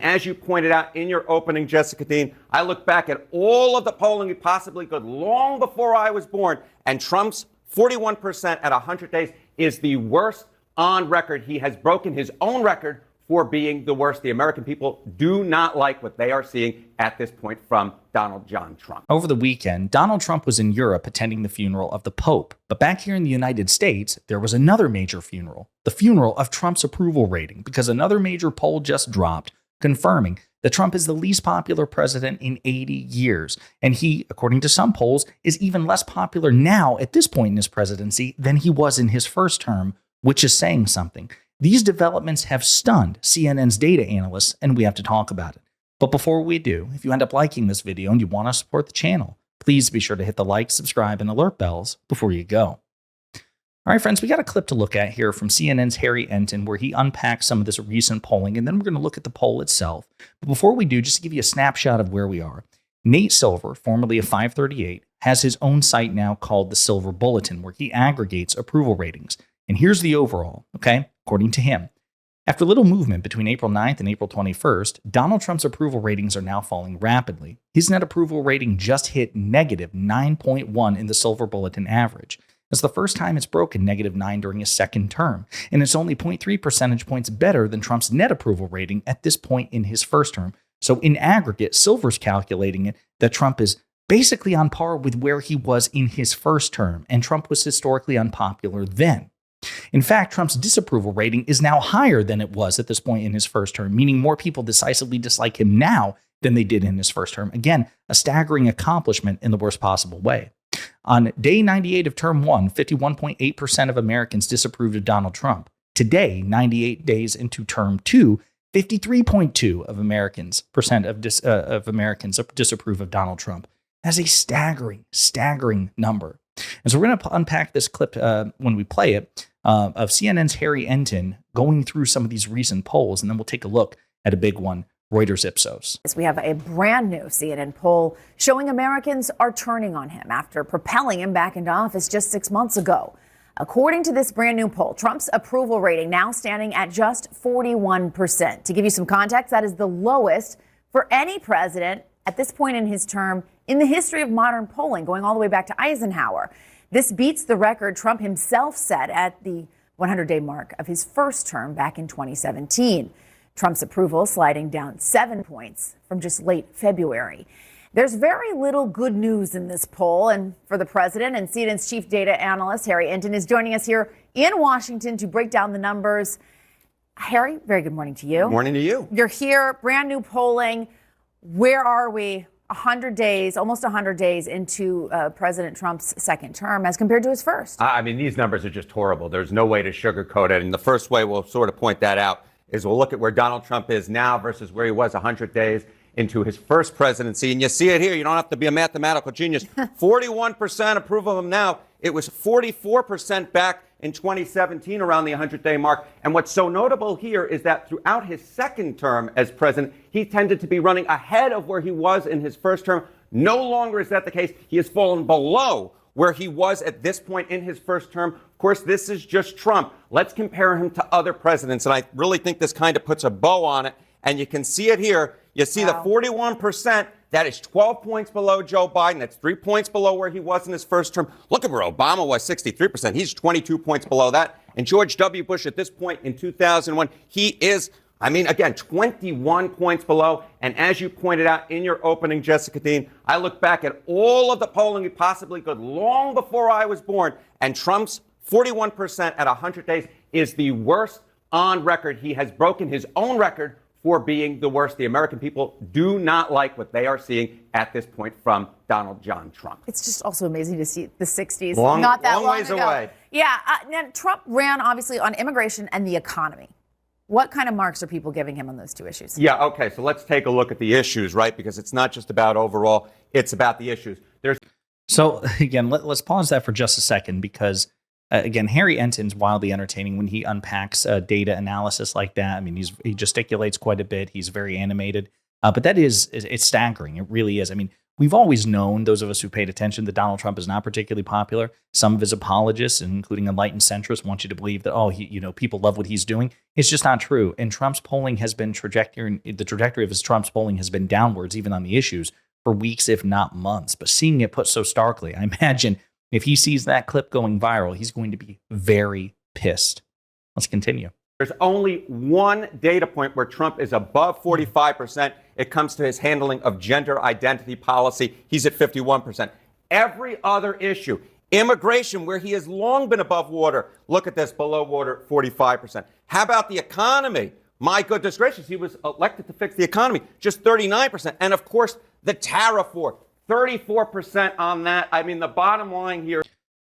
as you pointed out in your opening, Jessica Dean, I look back at all of the polling we possibly could long before I was born, and Trump's 41% at 100 days is the worst on record. He has broken his own record for being the worst. The American people do not like what they are seeing at this point from Donald John Trump. Over the weekend, Donald Trump was in Europe attending the funeral of the Pope. But back here in the United States, there was another major funeral, the funeral of Trump's approval rating, because another major poll just dropped confirming that Trump is the least popular president in 80 years. And he, according to some polls, is even less popular now at this point in his presidency than he was in his first term, which is saying something. These developments have stunned CNN's data analysts, and we have to talk about it. But before we do, if you end up liking this video and you want to support the channel, please be sure to hit the like, subscribe, and alert bells before you go. All right, friends, we got a clip to look at here from CNN's Harry Enten, where he unpacks some of this recent polling, and then we're going to look at the poll itself. But before we do, just to give you a snapshot of where we are, Nate Silver, formerly of 538, has his own site now called the Silver Bulletin, where he aggregates approval ratings. And here's the overall, okay, according to him. After little movement between April 9th and April 21st, Donald Trump's approval ratings are now falling rapidly. His net approval rating just hit negative 9.1 in the Silver Bulletin average. It's the first time it's broken negative 9 during his second term, and it's only 0.3 percentage points better than Trump's net approval rating at this point in his first term. So in aggregate, Silver's calculating it that Trump is basically on par with where he was in his first term, and Trump was historically unpopular then. In fact, Trump's disapproval rating is now higher than it was at this point in his first term, meaning more people decisively dislike him now than they did in his first term. Again, a staggering accomplishment in the worst possible way. On day 98 of term 1, 51.8% of Americans disapproved of Donald Trump. Today, 98 days into term 2, 53.2% of Americans disapprove of Donald Trump. That's a staggering number. And so we're going to unpack this clip when we play it of CNN's Harry Enten going through some of these recent polls, and then we'll take a look at a big one, Reuters Ipsos. We have a brand new CNN poll showing Americans are turning on him after propelling him back into office just 6 months ago. According to this brand new poll, Trump's approval rating now standing at just 41%. To give you some context, that is the lowest for any president at this point in his term in the history of modern polling, going all the way back to Eisenhower. This beats the record Trump himself set at the 100-day mark of his first term back in 2017. Trump's approval sliding down 7 points from just late February. There's very little good news in this poll, and for the president, and CNN's chief data analyst, Harry Enten, is joining us here in Washington to break down the numbers. Harry, very good morning to you. Good morning to you. You're here, brand new polling. Where are we 100 days, almost 100 days into President Trump's second term as compared to his first? I mean, these numbers are just horrible. There's no way to sugarcoat it. And the first way we'll sort of point that out is we'll look at where Donald Trump is now versus where he was 100 days into his first presidency. And you see it here. You don't have to be a mathematical genius. 41% approve of him now. It was 44% back in 2017 around the 100-day mark. And what's so notable here is that throughout his second term as president, he tended to be running ahead of where he was in his first term. No longer is that the case. He has fallen below where he was at this point in his first term. Of course, this is just Trump. Let's compare him to other presidents. And I really think this kind of puts a bow on it. And you can see it here. You see the 41%. That is 12 points below Joe Biden. That's 3 points below where he was in his first term. Look at where Obama was, 63%. He's 22 points below that. And George W. Bush at this point in 2001, he is, again, 21 points below. And as you pointed out in your opening, Jessica Dean, I look back at all of the polling we possibly could long before I was born, and Trump's 41% at 100 days is the worst on record. He has broken his own record for being the worst. The American people do not like what they are seeing at this point from Donald John Trump. It's just also amazing to see the 60s. Not that long ways ago. Away. Yeah. Now, Trump ran, obviously, on immigration and the economy. What kind of marks are people giving him on those two issues? Yeah, okay, so let's take a look at the issues, right? Because it's not just about overall, it's about the issues. So, again, let's pause that for just a second because, again, Harry Enten's wildly entertaining when he unpacks data analysis like that. He gesticulates quite a bit. He's very animated. But it's staggering. It really is. We've always known, those of us who paid attention, that Donald Trump is not particularly popular. Some of his apologists, including enlightened centrists, want you to believe that, people love what he's doing. It's just not true. And Trump's polling has been the trajectory of Trump's polling has been downwards, even on the issues, for weeks, if not months. But seeing it put so starkly, I imagine if he sees that clip going viral, he's going to be very pissed. Let's continue. There's only one data point where Trump is above 45%. It comes to his handling of gender identity policy. He's at 51%. Every other issue, immigration, where he has long been above water. Look at this, below water, 45%. How about the economy? My goodness gracious, he was elected to fix the economy, just 39%. And of course, the tariff war, 34% on that. I mean, the bottom line here.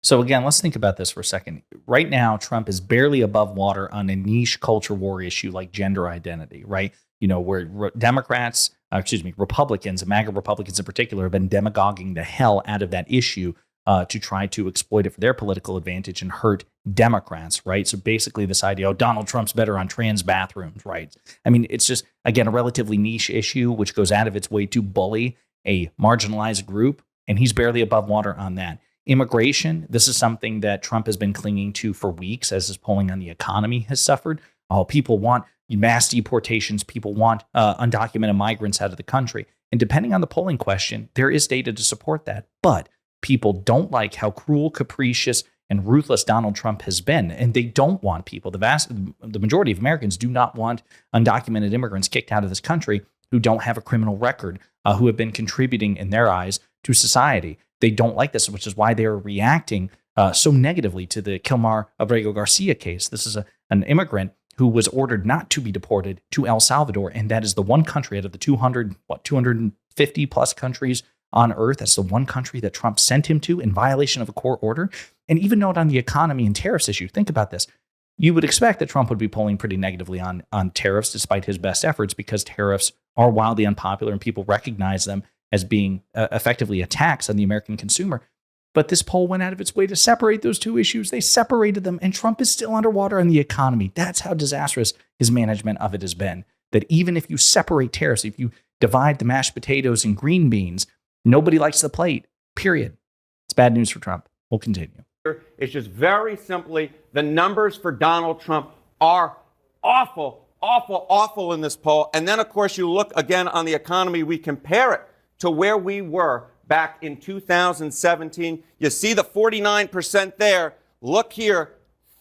So again, let's think about this for a second. Right now, Trump is barely above water on a niche culture war issue like gender identity, right? Where Republicans, and MAGA Republicans in particular, have been demagoguing the hell out of that issue to try to exploit it for their political advantage and hurt Democrats, right? So basically this idea, Donald Trump's better on trans bathrooms, right? I mean, it's just, again, a relatively niche issue which goes out of its way to bully a marginalized group, and he's barely above water on that. Immigration, this is something that Trump has been clinging to for weeks as his polling on the economy has suffered. People want mass deportations. People want undocumented migrants out of the country. And depending on the polling question, there is data to support that. But people don't like how cruel, capricious, and ruthless Donald Trump has been. And they don't want people. The majority of Americans do not want undocumented immigrants kicked out of this country who don't have a criminal record, who have been contributing in their eyes to society. They don't like this, which is why they are reacting so negatively to the Kilmar Abrego Garcia case. This is an immigrant who was ordered not to be deported to El Salvador, and that is the one country out of the 250 plus countries on earth. That's the one country that Trump sent him to in violation of a court order. And even note on the economy and tariffs issue, think about this. You would expect that Trump would be polling pretty negatively on tariffs despite his best efforts, because tariffs are wildly unpopular and people recognize them as being effectively a tax on the American consumer. But this poll went out of its way to separate those two issues. They separated them, and Trump is still underwater on the economy. That's how disastrous his management of it has been. That even if you separate tariffs, if you divide the mashed potatoes and green beans, nobody likes the plate, period. It's bad news for Trump. We'll continue. It's just very simply, the numbers for Donald Trump are awful, awful, awful in this poll. And then, of course, you look again on the economy, we compare it to where we were back in 2017. You see the 49% there. Look here,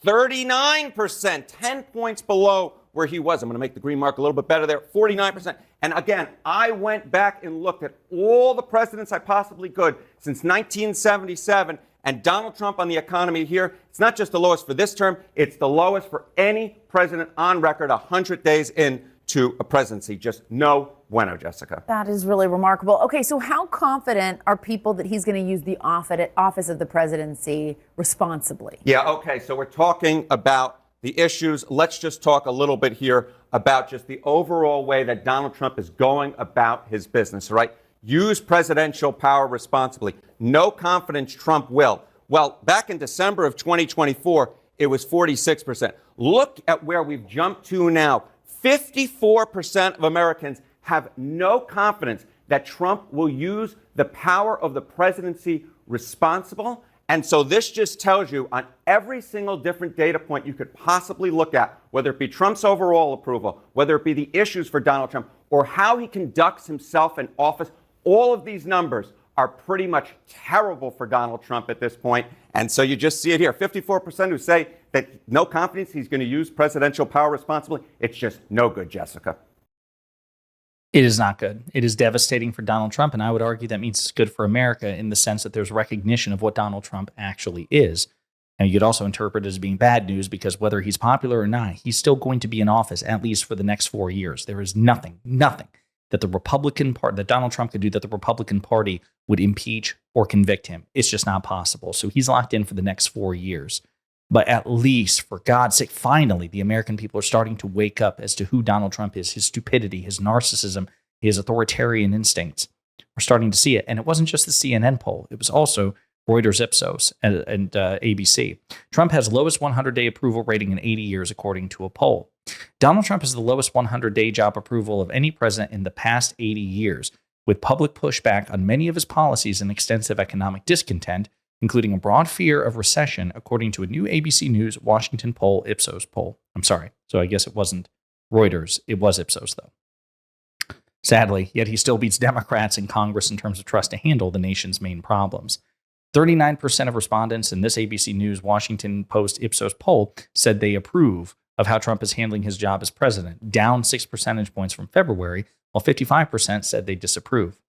39%, 10 points below where he was. I'm going to make the green mark a little bit better there, 49%. And again, I went back and looked at all the presidents I possibly could since 1977, and Donald Trump on the economy here, it's not just the lowest for this term, it's the lowest for any president on record 100 days into a presidency. Just no bueno, Jessica. That is really remarkable. Okay, so how confident are people that he's going to use the office of the presidency responsibly? Yeah, okay, so we're talking about the issues. Let's just talk a little bit here about just the overall way that Donald Trump is going about his business, right? Use presidential power responsibly. No confidence Trump will. Well, back in December of 2024, it was 46%. Look at where we've jumped to now. 54% of Americans have no confidence that Trump will use the power of the presidency responsible. And so this just tells you on every single different data point you could possibly look at, whether it be Trump's overall approval, whether it be the issues for Donald Trump, or how he conducts himself in office, all of these numbers are pretty much terrible for Donald Trump at this point. And so you just see it here. 54% who say that no confidence he's going to use presidential power responsibly. It's just no good, Jessica. It is not good. It is devastating for Donald Trump, and I would argue that means it's good for America in the sense that there's recognition of what Donald Trump actually is. And you could also interpret it as being bad news because whether he's popular or not, he's still going to be in office at least for the next 4 years. There is nothing that the Republican Party, that Donald Trump could do that the Republican Party would impeach or convict him. It's just not possible. So he's locked in for the next 4 years. But at least, for God's sake, finally, the American people are starting to wake up as to who Donald Trump is, his stupidity, his narcissism, his authoritarian instincts. We're starting to see it. And it wasn't just the CNN poll. It was also Reuters, Ipsos, and ABC. Trump has lowest 100-day approval rating in 80 years, according to a poll. Donald Trump has the lowest 100-day job approval of any president in the past 80 years. with public pushback on many of his policies and extensive economic discontent, including a broad fear of recession, according to a new ABC News Washington Ipsos poll. I'm sorry. So I guess it wasn't Reuters. It was Ipsos, though. Sadly, yet he still beats Democrats in Congress in terms of trust to handle the nation's main problems. 39% of respondents in this ABC News Washington Post Ipsos poll said they approve of how Trump is handling his job as president, down 6 percentage points from February, while 55% said they disapprove.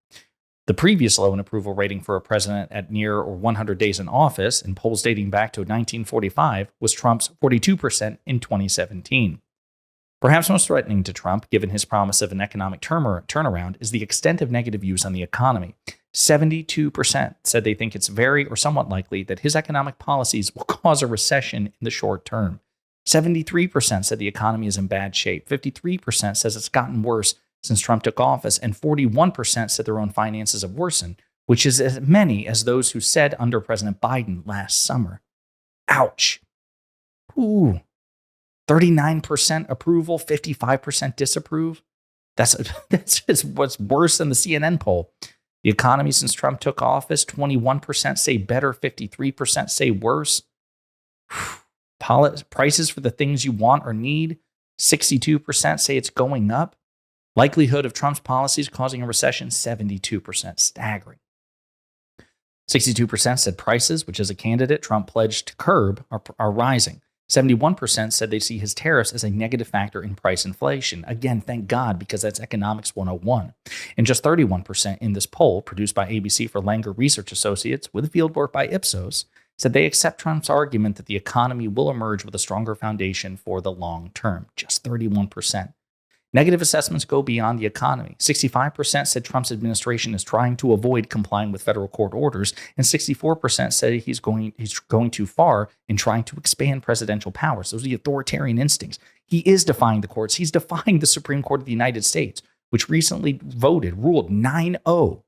The previous low in approval rating for a president at near or 100 days in office, in polls dating back to 1945, was Trump's 42% in 2017. Perhaps most threatening to Trump, given his promise of an economic turnaround, is the extent of negative views on the economy. 72% said they think it's very or somewhat likely that his economic policies will cause a recession in the short term. 73% said the economy is in bad shape. 53% says it's gotten worse since Trump took office, and 41% said their own finances have worsened, which is as many as those who said under President Biden last summer. Ouch. Ooh. 39% approval, 55% disapprove. That's just what's worse than the CNN poll. The economy since Trump took office, 21% say better, 53% say worse. Prices for the things you want or need, 62% say it's going up. Likelihood of Trump's policies causing a recession, 72%. Staggering. 62% said prices, which as a candidate Trump pledged to curb, are rising. 71% said they see his tariffs as a negative factor in price inflation. Again, thank God, because that's economics 101. And just 31% in this poll, produced by ABC for Langer Research Associates with fieldwork by Ipsos, said they accept Trump's argument that the economy will emerge with a stronger foundation for the long term. Just 31%. Negative assessments go beyond the economy. 65% said Trump's administration is trying to avoid complying with federal court orders, and 64% said he's going too far in trying to expand presidential powers. Those are the authoritarian instincts. He is defying the courts. He's defying the Supreme Court of the United States, which recently ruled 9-0,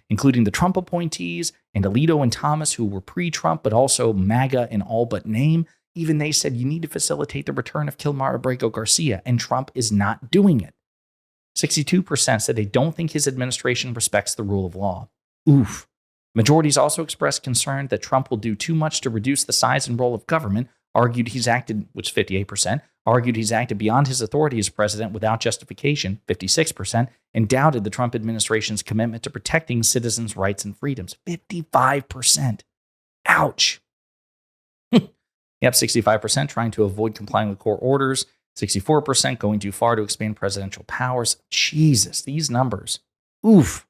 including the Trump appointees and Alito and Thomas, who were pre-Trump, but also MAGA in all but name. Even they said you need to facilitate the return of Kilmar Abrego Garcia, and Trump is not doing it. 62% said they don't think his administration respects the rule of law. Oof. Majorities also expressed concern that Trump will do too much to reduce the size and role of government, argued he's acted, which is 58%, argued he's acted beyond his authority as president without justification, 56%, and doubted the Trump administration's commitment to protecting citizens' rights and freedoms, 55%. Ouch. Yep, 65% trying to avoid complying with court orders, 64% going too far to expand presidential powers. Jesus, these numbers. Oof.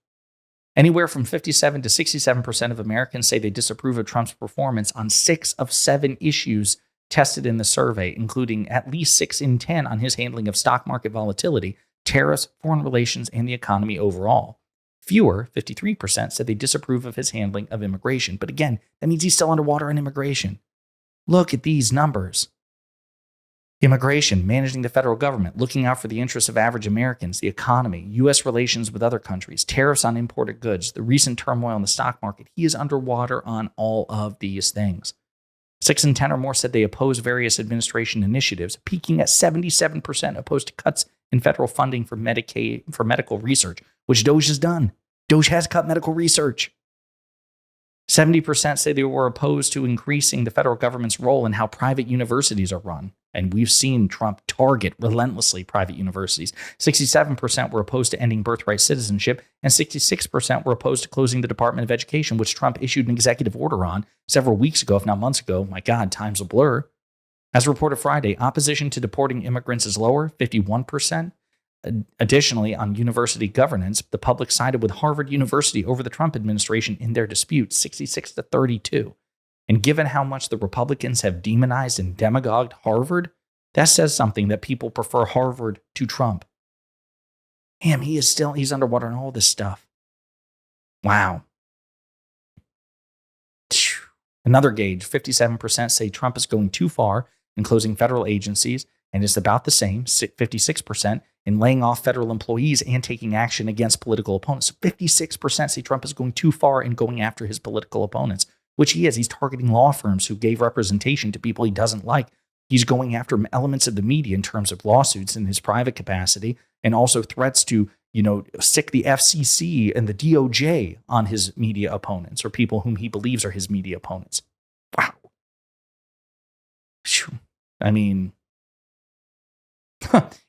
Anywhere from 57 to 67% of Americans say they disapprove of Trump's performance on 6 of 7 issues tested in the survey, including at least 6 in 10 on his handling of stock market volatility, tariffs, foreign relations, and the economy overall. Fewer, 53%, said they disapprove of his handling of immigration. But again, that means he's still underwater on immigration. Look at these numbers. Immigration, managing the federal government, looking out for the interests of average Americans, the economy, U.S. relations with other countries, tariffs on imported goods, the recent turmoil in the stock market. He is underwater on all of these things. 6 in 10 or more said they oppose various administration initiatives, peaking at 77% opposed to cuts in federal funding for medical research, which DOJ has done. DOJ has cut medical research. 70% say they were opposed to increasing the federal government's role in how private universities are run. And we've seen Trump target relentlessly private universities. 67% were opposed to ending birthright citizenship, and 66% were opposed to closing the Department of Education, which Trump issued an executive order on several weeks ago, if not months ago. My God, time's a blur. As reported Friday, opposition to deporting immigrants is lower, 51%. Additionally, on university governance, the public sided with Harvard University over the Trump administration in their dispute, 66-32. And given how much the Republicans have demonized and demagogued Harvard, that says something that people prefer Harvard to Trump. Damn, he's underwater on all this stuff. Wow. Another gauge, 57% say Trump is going too far in closing federal agencies, and it's about the same, 56%, in laying off federal employees and taking action against political opponents. 56% say Trump is going too far in going after his political opponents, which he is. He's targeting law firms who gave representation to people he doesn't like. He's going after elements of the media in terms of lawsuits in his private capacity, and also threats to, stick the FCC and the DOJ on his media opponents or people whom he believes are his media opponents. Wow. I mean,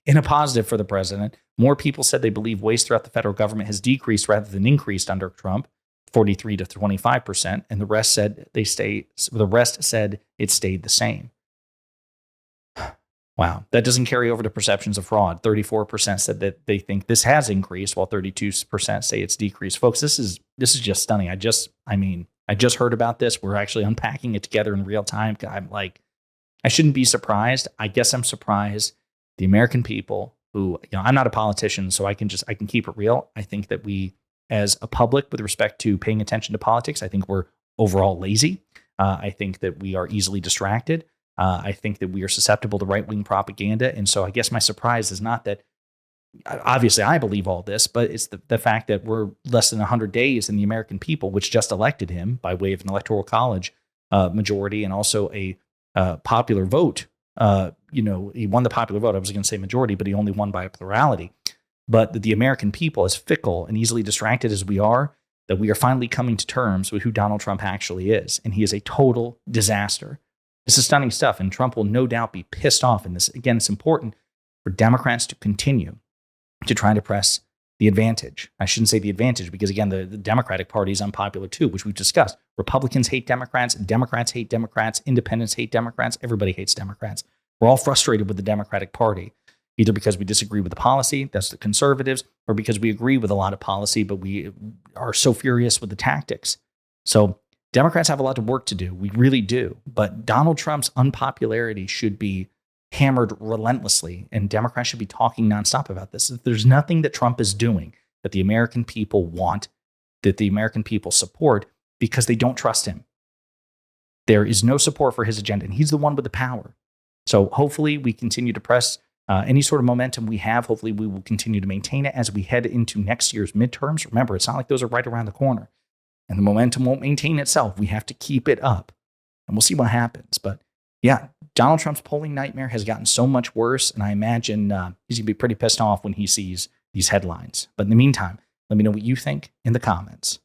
in a positive for the president, more people said they believe waste throughout the federal government has decreased rather than increased under Trump, 43 to 25%, and the rest said it stayed the same. Wow, that doesn't carry over to perceptions of fraud. 34% said that they think this has increased, while 32% say it's decreased. Folks, this is just stunning. I just heard about this. We're actually unpacking it together in real time. I'm like, I shouldn't be surprised. I guess I'm surprised. The American people who, I'm not a politician, so I can keep it real. I think that we, as a public, with respect to paying attention to politics, I think we're overall lazy. I think that we are easily distracted. I think that we are susceptible to right-wing propaganda. And so I guess my surprise is not that, obviously I believe all this, but it's the fact that we're less than 100 days and the American people, which just elected him by way of an electoral college majority and also a popular vote. He won the popular vote. I was going to say majority, but he only won by a plurality. But the American people, as fickle and easily distracted as we are, that we are finally coming to terms with who Donald Trump actually is. And he is a total disaster. This is stunning stuff, and Trump will no doubt be pissed off. And this, again, it's important for Democrats to continue to try to press the advantage. I shouldn't say the advantage because, again, the Democratic Party is unpopular too, which we've discussed. Republicans hate Democrats, Democrats hate Democrats, independents hate Democrats, everybody hates Democrats. We're all frustrated with the Democratic Party, either because we disagree with the policy, that's the conservatives, or because we agree with a lot of policy, but we are so furious with the tactics. So Democrats have a lot of work to do. We really do. But Donald Trump's unpopularity should be hammered relentlessly, and Democrats should be talking nonstop about this. There's nothing that Trump is doing that the American people want, that the American people support, because they don't trust him. There is no support for his agenda, and he's the one with the power. So hopefully we continue to press any sort of momentum we have. Hopefully we will continue to maintain it as we head into next year's midterms. Remember, it's not like those are right around the corner. And the momentum won't maintain itself. We have to keep it up. And we'll see what happens. But yeah, Donald Trump's polling nightmare has gotten so much worse. And I imagine he's going to be pretty pissed off when he sees these headlines. But in the meantime, let me know what you think in the comments.